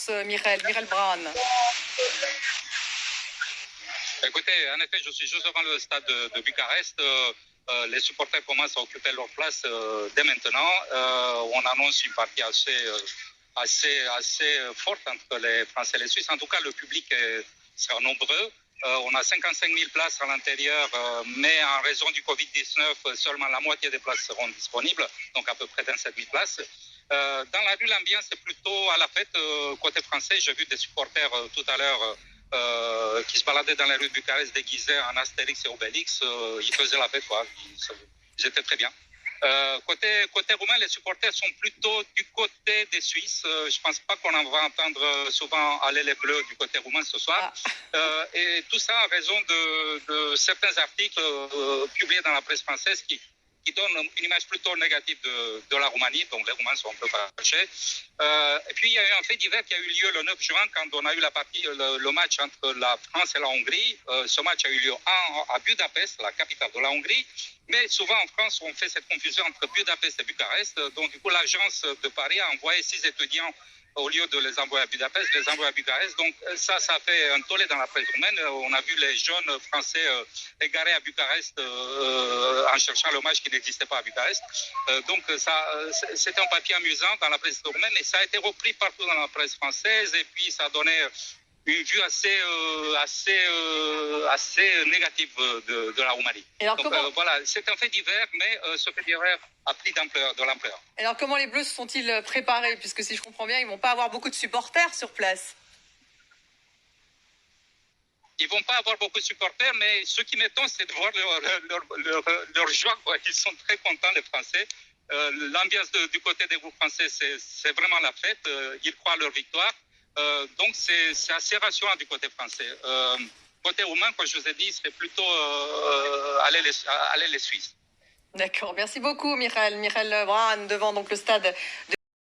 pense, Michael Braun? Écoutez, en effet, je suis juste devant le stade de Bucarest. Les supporters commencent à occuper leur place dès maintenant. On annonce une partie assez forte entre les Français et les Suisses. En tout cas, le public sera nombreux. On a 55 000 places à l'intérieur, mais en raison du Covid-19, seulement la moitié des places seront disponibles, donc à peu près 27 000 places. Dans la rue, l'ambiance est plutôt à la fête. Côté français, j'ai vu des supporters tout à l'heure qui se baladaient dans les rues de Bucarest déguisés en Astérix et Obélix. Ils faisaient la fête, quoi. Ils étaient très bien. Côté roumain, les supporters sont plutôt du côté des Suisses. Je ne pense pas qu'on en va entendre souvent aller les Bleus du côté roumain ce soir. Et tout ça en raison de certains articles publiés dans la presse française qui donnent une image plutôt négative de la Roumanie. Donc les Roumains sont un peu fâchés. Et puis il y a eu un fait divers qui a eu lieu le 9 juin quand on a eu le match entre la France et la Hongrie. Ce match a eu lieu à Budapest, la capitale de la Hongrie. Mais souvent en France, on fait cette confusion entre Budapest et Bucarest. Donc du coup, l'agence de Paris a envoyé 6 étudiants au lieu de les envoyer à Budapest, les envoyer à Bucarest. Donc ça fait un tollé dans la presse roumaine. On a vu les jeunes Français égarés à Bucarest en cherchant le match qui n'existait pas à Bucarest. Donc c'était un papier amusant dans la presse roumaine et ça a été repris partout dans la presse française et puis ça a donné une vue assez négative de la Roumanie. Alors, donc voilà, c'est un fait divers, mais ce fait divers a pris de l'ampleur. Alors comment les Bleus se sont-ils préparés? Puisque si je comprends bien, ils ne vont pas avoir beaucoup de supporters sur place. Ils ne vont pas avoir beaucoup de supporters, mais ce qui m'étonne, c'est de voir leur joie, quoi. Ils sont très contents, les Français. L'ambiance du côté des groupes français, c'est vraiment la fête. Ils croient à leur victoire. Donc c'est assez rassurant du côté français. Côté roumain, comme je vous ai dit, c'est plutôt aller les Suisses. D'accord, merci beaucoup Michael Braun devant donc le stade de